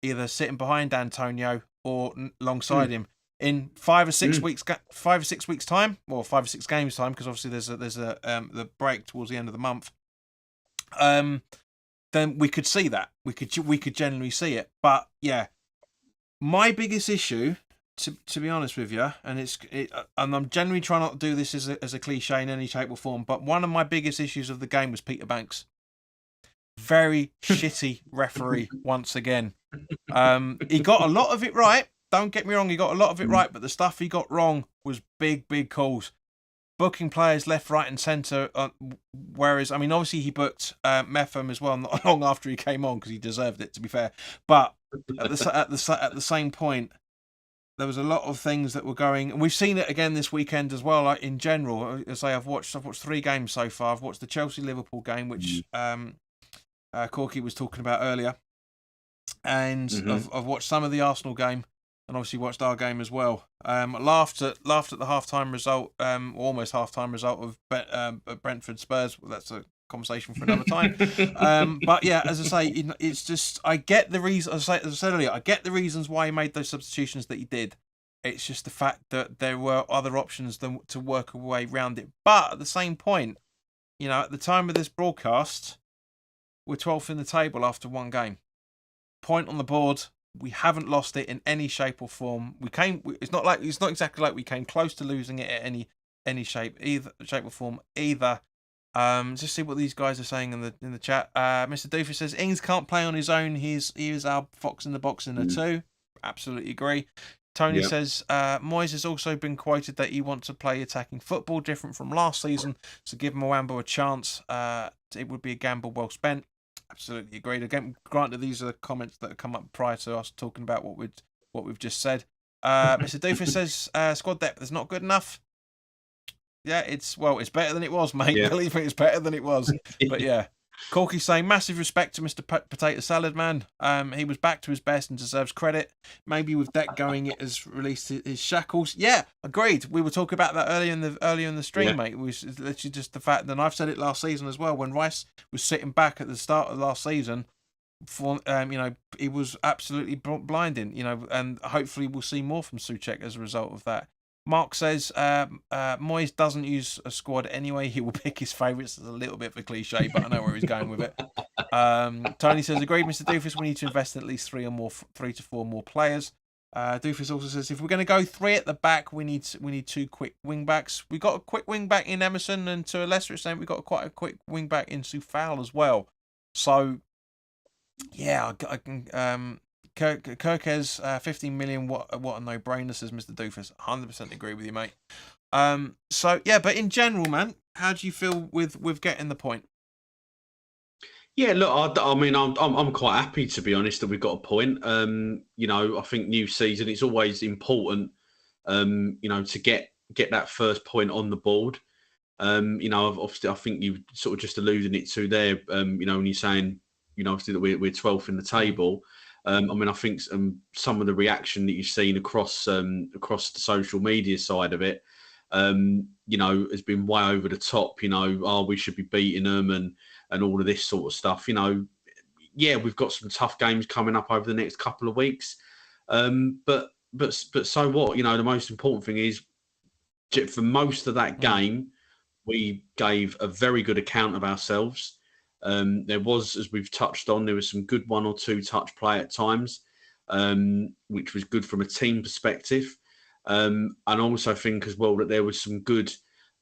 [SPEAKER 1] either sitting behind Antonio or alongside him in 5 or 6 weeks. 5 or 6 weeks time, or 5 or 6 games time, because obviously there's the break towards the end of the month. Then we could see that we could generally see it. But yeah, my biggest issue, to be honest with you, and and I'm generally trying not to do this as a cliche in any shape or form, but one of my biggest issues of the game was Peter Banks. Very shitty referee once again. He got a lot of it right. Don't get me wrong, he got a lot of it right, but the stuff he got wrong was big calls. Booking players left, right, and centre. Whereas, obviously he booked Metham as well, not long after he came on because he deserved it, to be fair. But at the same point, there was a lot of things that were going, and we've seen it again this weekend as well. Like in general, as I say, I've watched 3 games so far. I've watched the Chelsea-Liverpool game, which Corky was talking about earlier, and I've watched some of the Arsenal game, and obviously watched our game as well. Laughed at the halftime result, almost halftime result of Brentford Spurs. Well, that's a conversation for another time. But yeah, as I say, it's just I get the reason. As I said earlier, I get the reasons why he made those substitutions that he did. It's just the fact that there were other options than to work a way around it. But at the same point, at the time of this broadcast, we're 12th in the table after one game. Point on the board. We haven't lost it in any shape or form. It's not exactly like we came close to losing it at any shape or form either. Just see what these guys are saying in the chat. Mr. Doofus says Ings can't play on his own. He is our fox in the box in the two. Absolutely agree. Tony says Moyes has also been quoted that he wants to play attacking football, different from last season. So give Mwambo a chance. It would be a gamble well spent. Absolutely agreed. Again, granted, these are the comments that have come up prior to us talking about what we've just said. Mr. Doofus says squad depth is not good enough. Yeah, it's better than it was, mate.
[SPEAKER 2] Yeah.
[SPEAKER 1] Believe me, it's better than it was. But yeah. Corky's saying massive respect to Mr. Potato Salad Man. He was back to his best and deserves credit. Maybe with Deck going, it has released his shackles. Yeah, agreed. We were talking about that earlier in the stream, mate. It was literally just the fact, and I've said it last season as well, when Rice was sitting back at the start of last season, he was absolutely blinding, and hopefully we'll see more from Souček as a result of that. Mark says Moyes doesn't use a squad anyway. He will pick his favourites. It's a little bit of a cliche, but I know where he's going with it. Tony says, agreed, Mr. Doofus. We need to invest in at least 3 to 4 more players. Doofus also says, if we're going to go 3 at the back, we need 2 quick wing backs. We got a quick wing back in Emerson, and to a lesser extent, we got quite a quick wing back in Soufal as well. So, yeah, I can. Kirkes, 15 million. What a no-brainer, says Mr. Doofus. 100% agree with you, mate. So yeah, but in general, man, how do you feel with getting the point?
[SPEAKER 2] Yeah, look, I mean, I'm quite happy, to be honest, that we've got a point. I think new season, it's always important, to get that first point on the board. Obviously, I think you sort of just alluded it to there. When you're saying, obviously that we're 12th in the table. I mean, I think some of the reaction that you've seen across the social media side of it, has been way over the top. We should be beating them and all of this sort of stuff. Yeah, we've got some tough games coming up over the next couple of weeks. But so what? The most important thing is, for most of that game, we gave a very good account of ourselves. There was, as we've touched on, there was some good 1 or 2 touch play at times, which was good from a team perspective. And I also think as well that there was some good,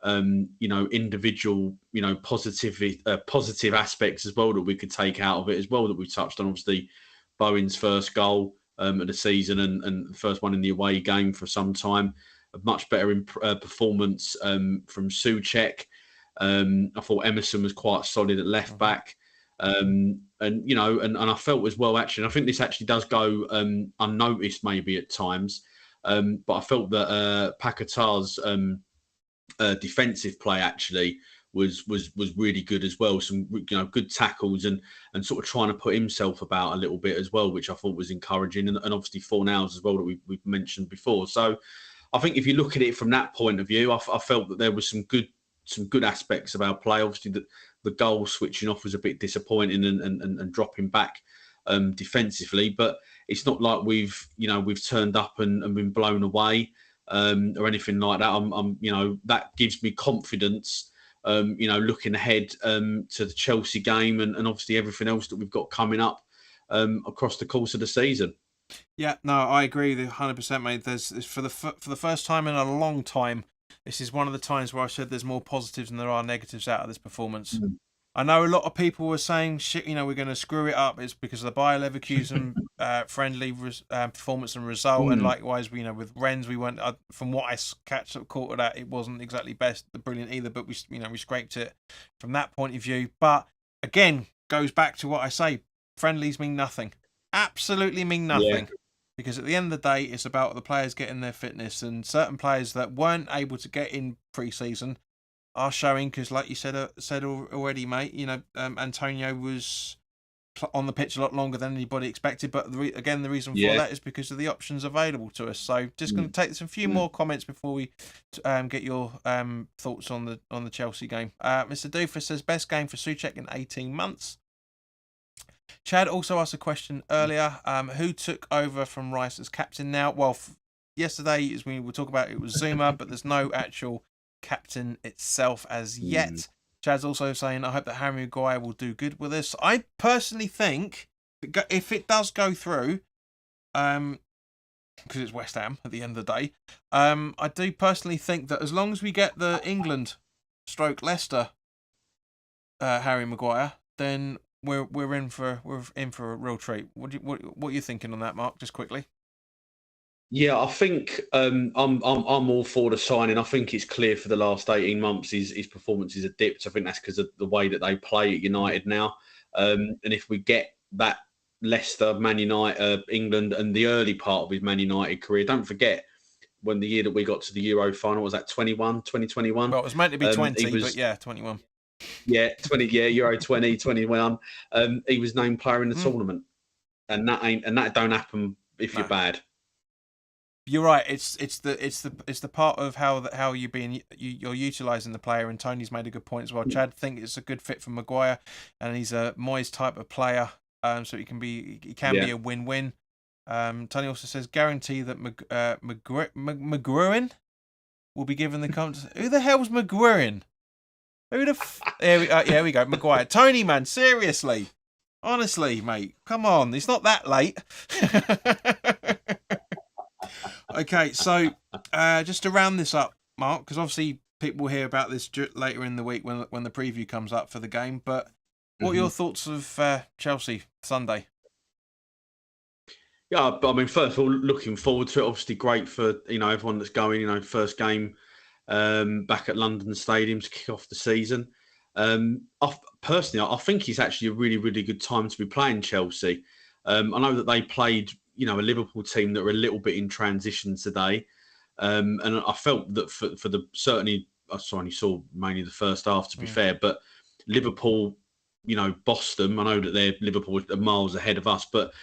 [SPEAKER 2] individual, positive aspects as well that we could take out of it as well that we touched on. Obviously, Bowen's first goal of the season and the first one in the away game for some time. A much better performance from Souček. I thought Emerson was quite solid at left back, and I felt as well. Actually, and I think this actually does go unnoticed maybe at times, but I felt that Paquetá's defensive play actually was really good as well. Some good tackles and sort of trying to put himself about a little bit as well, which I thought was encouraging, and obviously Fornals as well that we've mentioned before. So I think if you look at it from that point of view, I felt that there was some good aspects of our play. Obviously, the goal switching off was a bit disappointing and dropping back defensively, but it's not like we've turned up and been blown away or anything like that. That gives me confidence. Looking ahead to the Chelsea game and obviously everything else that we've got coming up across the course of the season.
[SPEAKER 1] Yeah, no, I agree with 100%, mate. There's for the first time in a long time. This is one of the times where I said there's more positives than there are negatives out of this performance. I know a lot of people were saying, shit, we're going to screw it up. It's because of the Bayer Leverkusen friendly performance and result. And likewise, with Rennes, we went, from what I caught of that, it wasn't exactly brilliant either, but we scraped it from that point of view. But again, goes back to what I say, friendlies mean nothing. Absolutely mean nothing. Yeah. Because at the end of the day, it's about the players getting their fitness, and certain players that weren't able to get in pre-season are showing. Because, like you said already, mate, Antonio was on the pitch a lot longer than anybody expected. But again, the reason for that is because of the options available to us. So just going to take some few more comments before we get your thoughts on the Chelsea game. Mr. Doofus says best game for Souček in 18 months. Chad also asked a question earlier. Who took over from Rice as captain now? Well, yesterday, as we were talking about, it was Zuma, but there's no actual captain itself as yet. Chad's also saying, I hope that Harry Maguire will do good with us. I personally think, if it does go through, because it's West Ham at the end of the day, I do personally think that as long as we get the England/Leicester Harry Maguire, then we're in for a real treat. What are you thinking on that, Mark? Just quickly.
[SPEAKER 2] Yeah, I think I'm all for the signing. I think it's clear for the last 18 months his performances have dipped. I think that's because of the way that they play at United now. And if we get that Leicester, Man United, England, and the early part of his Man United career, don't forget when the year that we got to the Euro final was that 2021.
[SPEAKER 1] Well, it was meant to be 20, but yeah, 21.
[SPEAKER 2] Yeah, 20. Yeah, Euro 2021. He was named player in the tournament, and that don't happen if you're bad.
[SPEAKER 1] You're right. It's the part of how you're utilising the player, and Tony's made a good point as well. Chad think it's a good fit for Maguire, and he's a Moyes type of player, so he can be a win-win. Tony also says guarantee that McGruin will be given the confidence. Who the hell's McGruin? Who the here we go, Maguire. Tony, man, seriously, honestly, mate, come on, it's not that late. Okay, so just to round this up, Mark, because obviously people will hear about this later in the week when the preview comes up for the game. But what are your thoughts of Chelsea Sunday?
[SPEAKER 2] Yeah, I mean, first of all, looking forward to it. Obviously, great for everyone that's going. First game back at London Stadium to kick off the season. Personally, I think it's actually a really, really good time to be playing Chelsea. I know that they played, a Liverpool team that were a little bit in transition today, and I felt that for the certainly I only saw mainly the first half to be fair, but Liverpool, bossed them. I know that Liverpool are miles ahead of us, but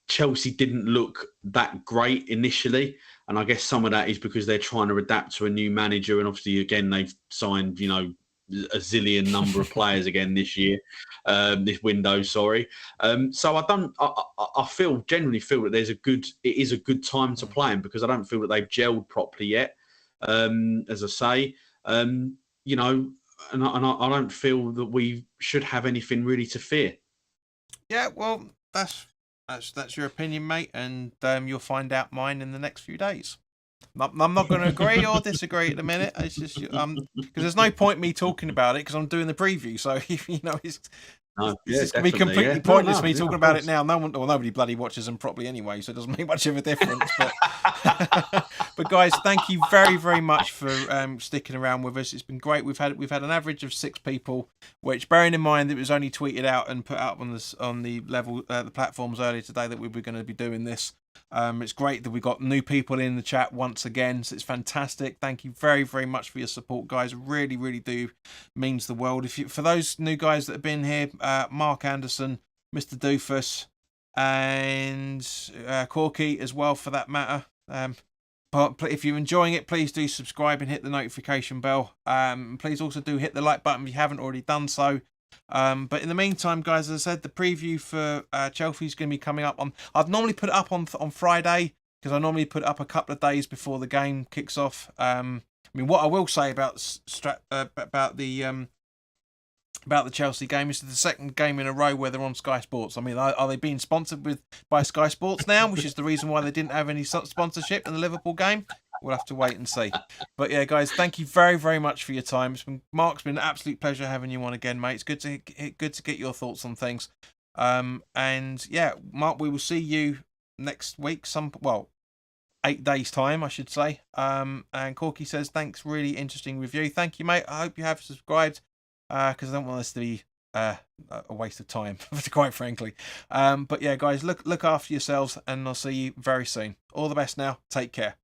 [SPEAKER 2] Chelsea didn't look that great initially, and I guess some of that is because they're trying to adapt to a new manager, and obviously again they've signed a zillion number of players again this year, this window. Sorry, so I generally feel that it is a good time to play them because I don't feel that they've gelled properly yet. As I say, and I don't feel that we should have anything really to fear.
[SPEAKER 1] Yeah, well, that's your opinion, mate, and you'll find out mine in the next few days. I'm not going to agree or disagree at the minute. It's just because there's no point me talking about it because I'm doing the preview. So it's going to be completely pointless me talking about it now. Nobody bloody watches them properly anyway, so it doesn't make much of a difference. But guys, thank you very, very much for sticking around with us. It's been great. We've had an average of 6 people, which, bearing in mind that it was only tweeted out and put up on the platforms earlier today that we were going to be doing this. It's great that we got new people in the chat once again, so it's fantastic. Thank you very, very much for your support, guys. Really, really do means the world. For those new guys that have been here, Mark Anderson, Mr. Doofus, and Corky as well, for that matter. But if you're enjoying it, please do subscribe and hit the notification bell. Please also do hit the like button if you haven't already done so. But in the meantime, guys, as I said, the preview for Chelsea is going to be coming up I'd normally put it up on Friday because I normally put it up a couple of days before the game kicks off. I mean, what I will say about the Chelsea game is the second game in a row where they're on Sky Sports. I mean, are they being sponsored by Sky Sports now, which is the reason why they didn't have any sponsorship in the Liverpool game? We'll have to wait and see. But yeah, guys, thank you very, very much for your time. Mark's been an absolute pleasure having you on again, mate. It's good to get your thoughts on things. And yeah, Mark, we will see you next week. 8 days time, I should say. And Corky says, thanks, really interesting review. Thank you, mate. I hope you have subscribed because I don't want this to be a waste of time, quite frankly. But yeah, guys, look after yourselves, and I'll see you very soon. All the best now. Take care.